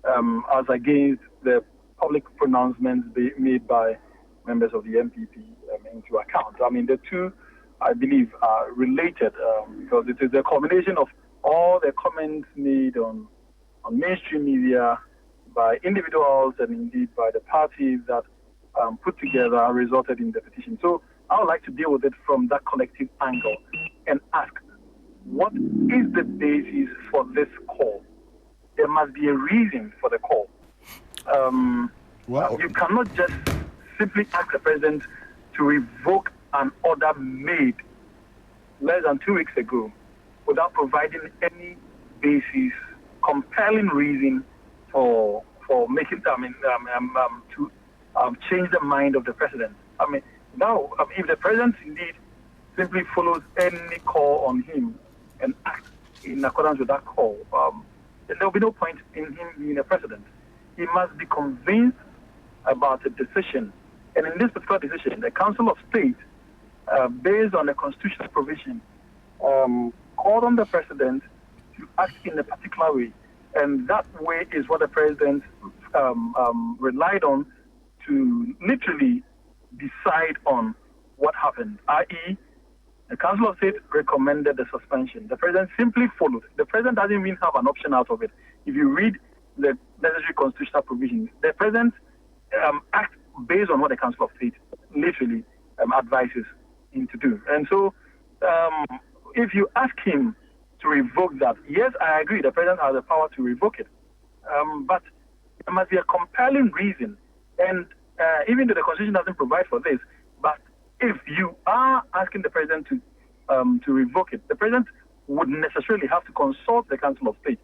as against the public pronouncements made by members of the MPP into account. I mean, the two, I believe, are related because it is the combination of all the comments made on mainstream media by individuals and indeed by the parties that put together resulted in the petition. So I would like to deal with it from that collective angle and ask, what is the basis for this call? There must be a reason for the call. You cannot just simply ask the president to revoke an order made less than 2 weeks ago without providing any basis, compelling reason for making to change the mind of the president. Now, if the president indeed simply follows any call on him and acts in accordance with that call, then there will be no point in him being a president. He must be convinced about a decision. And in this particular decision, the Council of State, based on the constitutional provision, called on the president to act in a particular way. And that way is what the president relied on to literally decide on what happened, i.e., the Council of State recommended the suspension. The president simply followed. The president doesn't even have an option out of it. If you read the necessary constitutional provisions, the president acts based on what the Council of State literally advises him to do. And so if you ask him to revoke that, yes, I agree, the president has the power to revoke it. But there must be a compelling reason. And even though the Constitution doesn't provide for this, but if you are asking the president to revoke it, the president would necessarily have to consult the Council of State.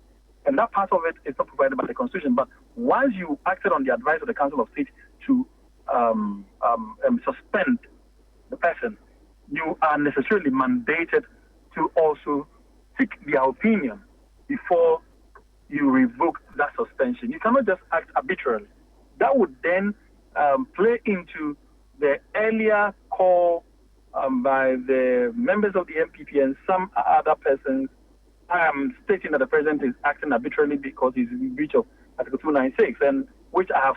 And that part of it is not provided by the Constitution. But once you acted on the advice of the Council of State to suspend the person, you are necessarily mandated to also seek their opinion before you revoke that suspension. You cannot just act arbitrarily. That would then play into the earlier call by the members of the MPP and some other persons stating that the president is acting arbitrarily because he's in breach of Article 296, and which I have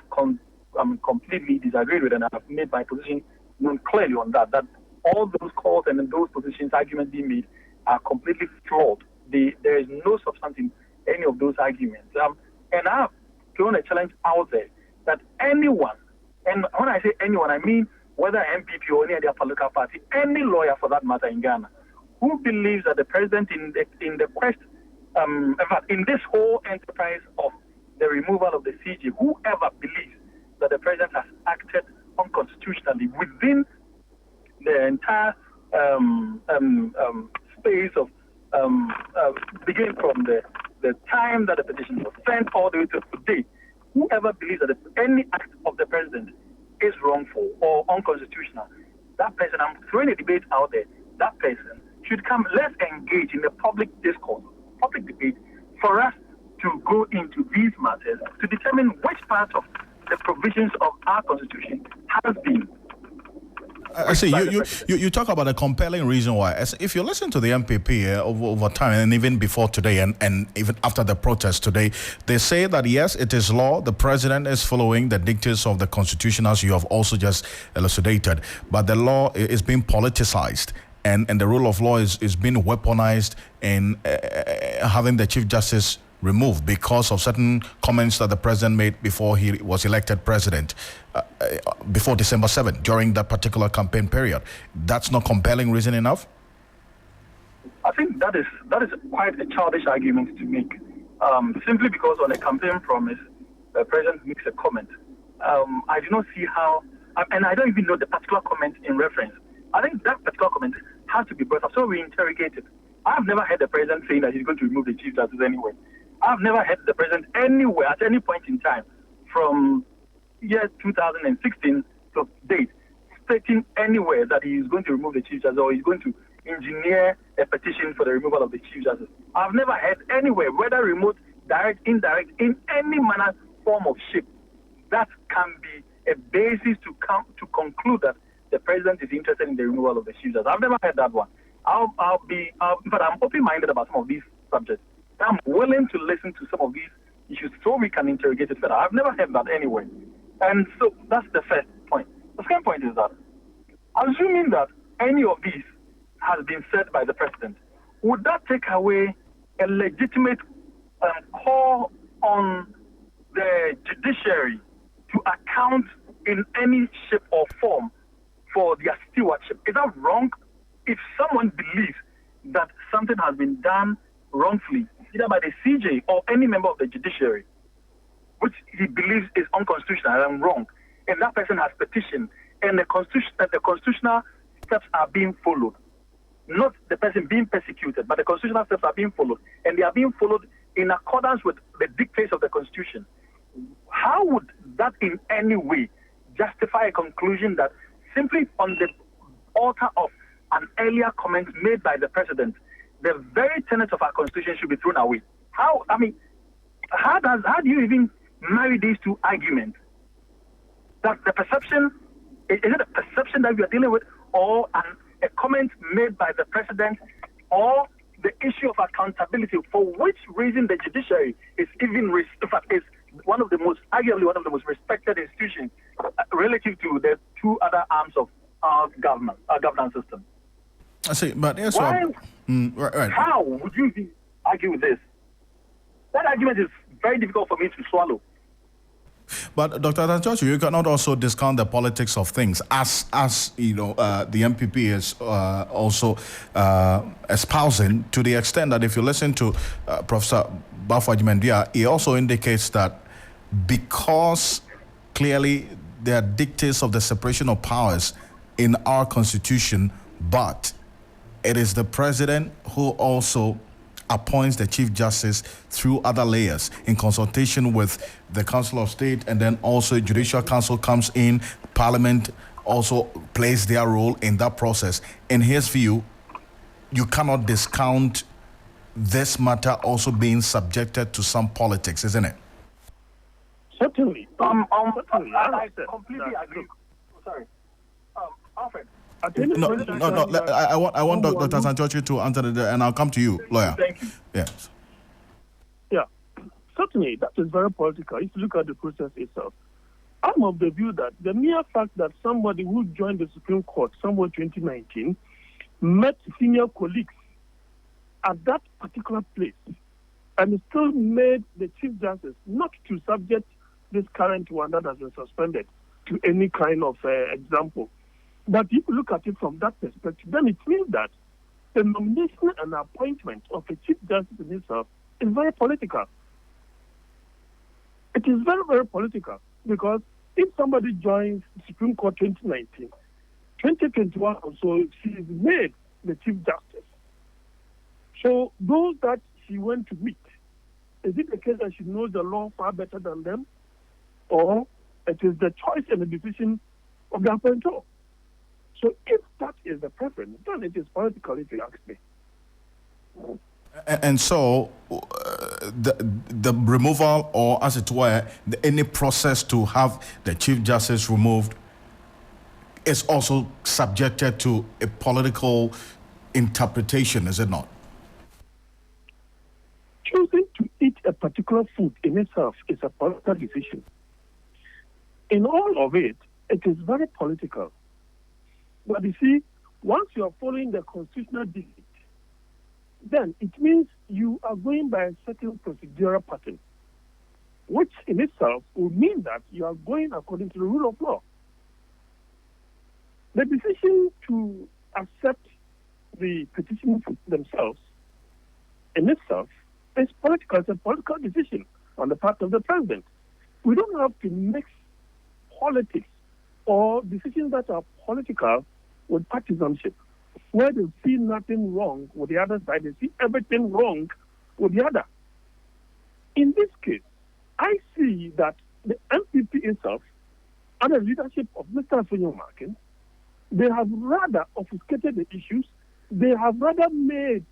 completely disagreed with, and I have made my position known clearly on that all those calls and those positions, arguments being made, are completely flawed. There is no substance in any of those arguments. And I have thrown a challenge out there that anyone, and when I say anyone, I mean whether MPP or any other political party, any lawyer for that matter in Ghana, who believes that the president in the quest, in fact, in this whole enterprise of the removal of the CG, whoever believes that the president has acted unconstitutionally within the entire space of beginning from the time that the petition was sent all the way to today, whoever believes that any act of the president is wrongful or unconstitutional, that person, I'm throwing a debate out there, that person should come, let's engage in the public discourse, public debate, for us to go into these matters to determine which part of the provisions of our Constitution has been. I see. You talk about a compelling reason why. If you listen to the MPP over time, and even before today, and even after the protest today, they say that yes, it is law. The president is following the dictates of the Constitution, as you have also just elucidated. But the law is being politicized, and the rule of law is being weaponized in having the Chief Justice removed because of certain comments that the president made before he was elected president, before December 7th, during that particular campaign period. That's not compelling reason enough? I think that is quite a childish argument to make. Simply because on a campaign promise, the president makes a comment. I do not see how, and I don't even know the particular comment in reference. I think that particular comment has to be brought up. So we interrogate it. I've never heard the president saying that he's going to remove the Chief Justice anyway. I've never heard the president anywhere at any point in time from year 2016 to date stating anywhere that he is going to remove the Chief Justice or he's going to engineer a petition for the removal of the Chief Justice. I've never heard anywhere, whether remote, direct, indirect, in any manner, form of shape, that can be a basis to conclude that the president is interested in the removal of the Chief Justice. I've never heard that one. But I'm open-minded about some of these subjects. I'm willing to listen to some of these issues so we can interrogate it further. I've never heard that anyway. And so that's the first point. The second point is that, assuming that any of these has been said by the president, would that take away a legitimate call on the judiciary to account in any shape or form for their stewardship? Is that wrong? If someone believes that something has been done wrongfully, either by the CJ or any member of the judiciary, which he believes is unconstitutional and wrong, and that person has petitioned, and the constitutional steps are being followed, not the person being persecuted, but the constitutional steps are being followed, and they are being followed in accordance with the dictates of the Constitution, how would that in any way justify a conclusion that simply on the altar of an earlier comment made by the president, the very tenets of our Constitution should be thrown away? How do you even marry these two arguments? That the perception, is it a perception that we are dealing with, or a comment made by the president, or the issue of accountability, for which reason the judiciary is arguably one of the most respected institutions relative to the two other arms of our government, our governance system? I see, but yes, right. How would you argue with this? That argument is very difficult for me to swallow. But Dr. Atanchochu, you cannot also discount the politics of things, as you know, the MPP is also espousing, to the extent that if you listen to Professor Bafo-Agyemang-Duah, he also indicates that because clearly there are dictates of the separation of powers in our Constitution, but it is the president who also appoints the Chief Justice through other layers in consultation with the Council of State, and then also Judicial Council comes in, Parliament also plays their role in that process. In his view, you cannot discount this matter also being subjected to some politics, isn't it? Certainly. I completely agree. Sorry. Alfred. No. I want Dr. Sanchochi to answer that, and I'll come to you, lawyer. Thank you. Yes. Yeah, certainly that is very political. If you look at the process itself, I'm of the view that the mere fact that somebody who joined the Supreme Court somewhere 2019 met senior colleagues at that particular place and still made the Chief Justice not to subject this current one that has been suspended to any kind of example. But if you look at it from that perspective, then it means that the nomination and appointment of a Chief Justice in itself is very political. It is very, very political, because if somebody joins the Supreme Court 2019, 2021 or so, she is made the Chief Justice. So those that she went to meet, is it the case that she knows the law far better than them? Or it is the choice and the decision of the appointee? So if that is the preference, then it is political, if you ask me. And so the removal, or as it were, any process to have the Chief Justice removed is also subjected to a political interpretation, is it not? Choosing to eat a particular food in itself is a political decision. In all of it, it is very political. But you see, once you are following the constitutional dictate, then it means you are going by a certain procedural pattern, which in itself will mean that you are going according to the rule of law. The decision to accept the petitions themselves in itself is political. It's a political decision on the part of the president. We don't have to mix politics or decisions that are political with partisanship, where they see nothing wrong with the other side, they see everything wrong with the other. In this case, I see that the MPP itself, under the leadership of Mr. Afonyo Markin, They have rather obfuscated the issues. They have rather made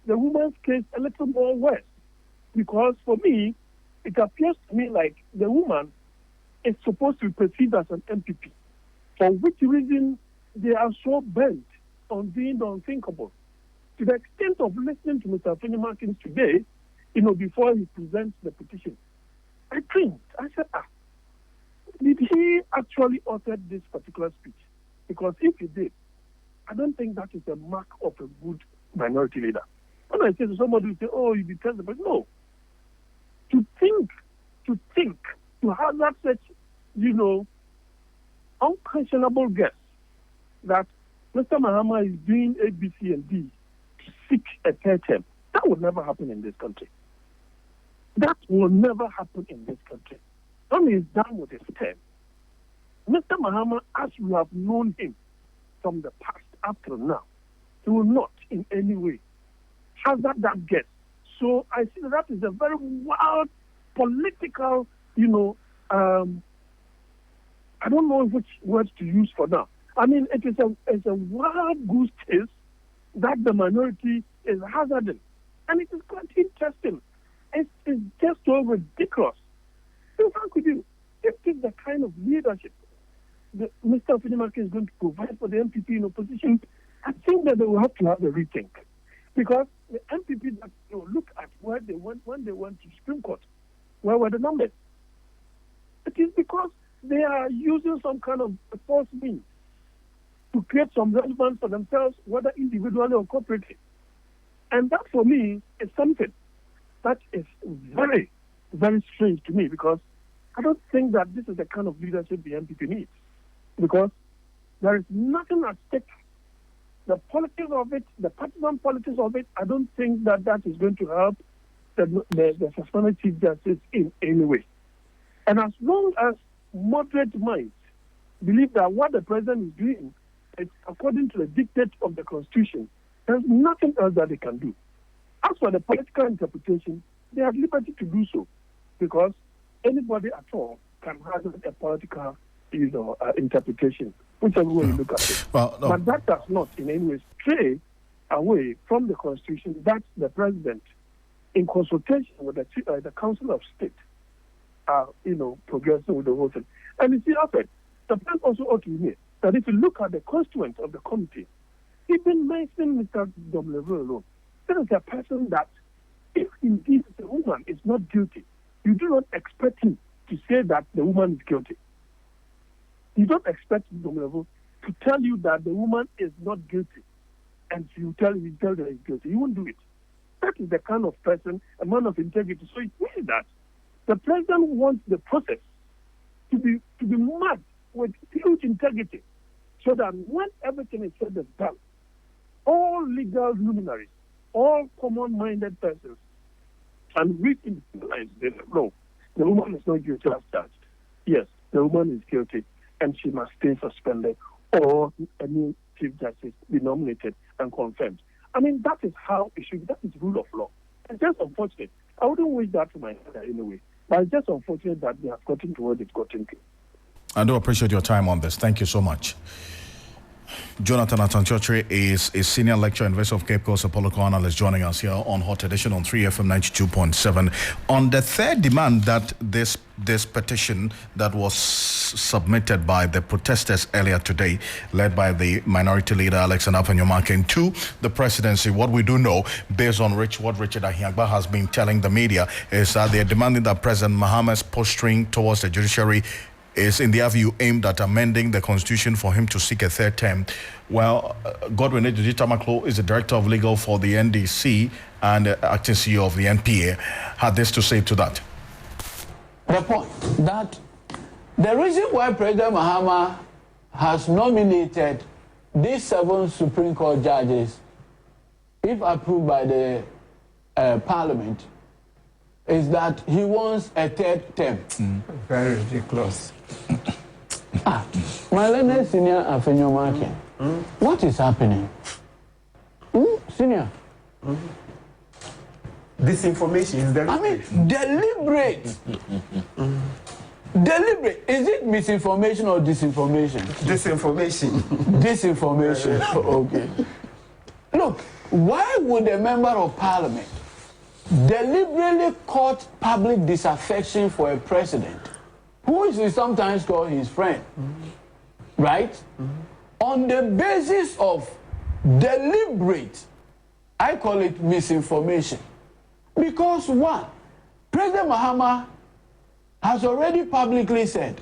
the woman's case a little more worse. Because for me, it appears to me like the woman is supposed to be perceived as an MPP, for which reason they are so bent on being the unthinkable. To the extent of listening to Mr. Afeni today, before he presents the petition, I cringed. I said, did he actually utter this particular speech? Because if he did, I don't think that is a mark of a good minority leader. When I say to somebody who say, oh, you detest the person, no. To think, to have that such, unconscionable guess that Mr. Mahama is doing A, B, C, and D to seek a third term, that would never happen in this country. That will never happen in this country. When he is done with his term, Mr. Mahama, as we have known him from the past up till now, he will not in any way hazard that guess. So I see that is a very wild political, I don't know which words to use for now. I mean, it's a wild goose chase that the minority is hazarding. And it is quite interesting. It's just so ridiculous. So how could you, if it's the kind of leadership that Mr. Afeni is going to provide for the MPP in opposition, I think that they will have to have a rethink. Because the MPP that look at where they went when they went to Supreme Court, where were the numbers? It is because they are using some kind of false means to create some relevance for themselves, whether individually or corporately. And that, for me, is something that is very, very strange to me, because I don't think that this is the kind of leadership the MPP needs. Because there is nothing at stake. The politics of it, the partisan politics of it, I don't think that is going to help the suspended Chief Justice in any way. And as long as moderate minds believe that what the president is doing is according to the dictate of the Constitution, there's nothing else that they can do. As for the political interpretation, they have liberty to do so, because anybody at all can have a political, interpretation, whichever way you look at it. Well, no. But that does not in any way stray away from the Constitution that the president, in consultation with the Council of State, are, progressing with the whole thing. And you see, Alfred, the point also ought to be made that if you look at the constituents of the committee, even mentioning Mr. W. alone, there is a person that, if indeed the woman is not guilty, you do not expect him to say that the woman is guilty. You don't expect W to tell you that the woman is not guilty, and you tell her he's guilty. You won't do it. That is the kind of person, a man of integrity. So it means that the president wants the process to be marked with huge integrity, so that when everything is said and done, all legal luminaries, all common-minded persons, and read in the lines, they know the woman is not guilty as charged. Yes, the woman is guilty, and she must stay suspended, or a new Chief Justice be nominated and confirmed. I mean, that is how it should be. That is rule of law. It's just unfortunate. I wouldn't wish that for my father anyway, but it's just unfortunate that they have gotten to what it's gotten to. I do appreciate your time on this. Thank you so much. Jonathan Atanchotri is a senior lecturer in University of Cape Coast, a political analyst, joining us here on Hot Edition on 3FM 92.7. On the third demand that this petition that was submitted by the protesters earlier today, led by the minority leader Alexander Afeni to the presidency, what we do know, based on what Richard Ahiagba has been telling the media, is that they are demanding that President Mahama's posturing towards the judiciary is, in their view, aimed at amending the Constitution for him to seek a third term. Well, Godwin Ejitamaklo is the director of legal for the NDC and acting CEO of the NPA, had this to say to that. The point that the reason why President Mahama has nominated these 7 Supreme Court judges, if approved by the Parliament, is that he wants a third term. Very ridiculous. My learned senior Afeni, what is happening? Senior? This information is deliberate. Deliberate. Deliberate. Is it misinformation or disinformation? Disinformation. Disinformation. Okay. Look, why would a member of parliament deliberately court public disaffection for a president who is sometimes called his friend, right? On the basis of deliberate, I call it misinformation. Because one, President Mahama has already publicly said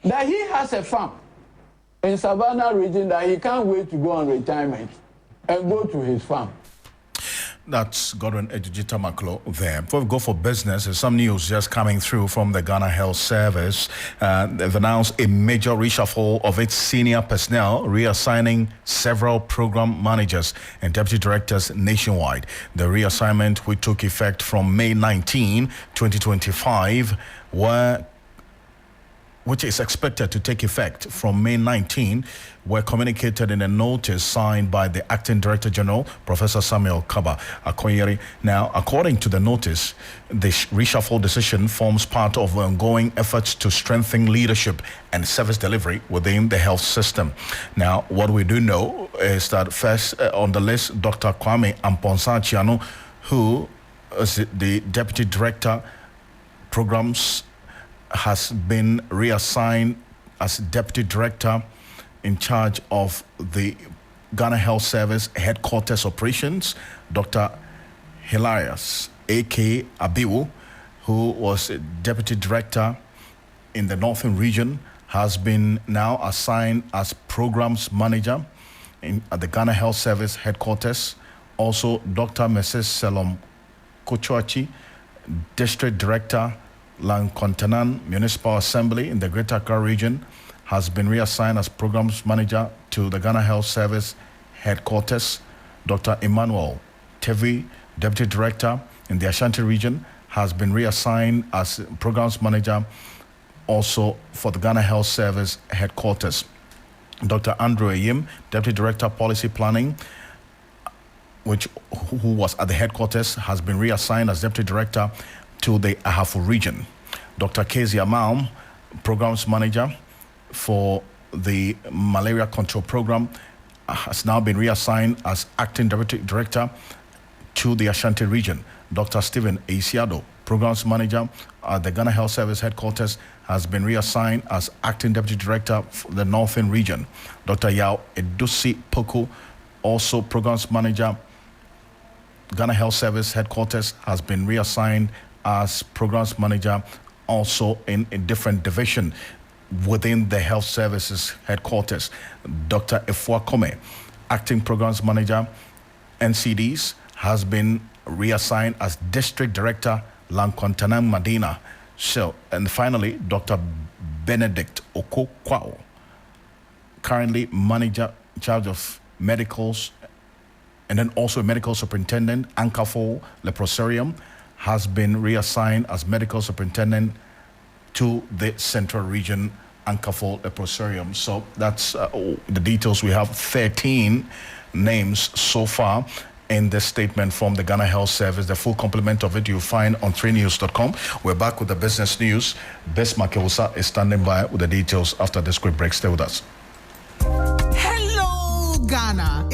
that he has a farm in Savannah region that he can't wait to go on retirement and go to his farm. That's Godwin Ejujita Maklo there. Before we go for business, there's some news just coming through from the Ghana Health Service. They've announced a major reshuffle of its senior personnel, reassigning several program managers and deputy directors nationwide. The reassignment, which took effect from May 19, 2025, which is expected to take effect from May 19, were communicated in a notice signed by the Acting Director General, Professor Samuel Kaba Akoyeri. Now, according to the notice, the reshuffle decision forms part of ongoing efforts to strengthen leadership and service delivery within the health system. Now, what we do know is that first on the list, Dr. Kwame Amponsa-Chiano, who is the Deputy Director, Programs, has been reassigned as Deputy Director in charge of the Ghana Health Service Headquarters Operations. Dr. Hilarious A.K. Abiwu, who was Deputy Director in the Northern Region, has been now assigned as Programs Manager at the Ghana Health Service Headquarters. Also, Dr. Mrs. Selom Kochuachi, District Director, Lankontanan Municipal Assembly in the Greater Accra region, has been reassigned as Programs Manager to the Ghana Health Service Headquarters. Dr. Emmanuel Tevi, Deputy Director in the Ashanti region, has been reassigned as Programs Manager also for the Ghana Health Service Headquarters. Dr. Andrew Ayim, Deputy Director Policy Planning, who was at the headquarters, has been reassigned as Deputy Director to the Ahafo region. Dr. Kezia Malm, Programs Manager for the Malaria Control Program, has now been reassigned as Acting Deputy Director to the Ashanti region. Dr. Stephen Asiado, Programs Manager at the Ghana Health Service Headquarters, has been reassigned as Acting Deputy Director for the Northern region. Dr. Yao Edusi Poku, also Programs Manager, Ghana Health Service Headquarters, has been reassigned as Programs Manager also in a different division within the Health Services Headquarters. Dr. Efua Kome, Acting Programs Manager, NCDs, has been reassigned as District Director, Lankontanan Madina. So, and finally, Dr. Benedict Okokwao, currently Manager in charge of medicals and then also Medical Superintendent, Ankafo Leprosarium, has been reassigned as Medical Superintendent to the Central Region, Ankafo Leprosarium. So that's the details. We have 13 names so far in this statement from the Ghana Health Service. The full complement of it you'll find on 3news.com. We're back with the business news. Bess Makewusa is standing by with the details after this quick break. Stay with us. Hello, Ghana.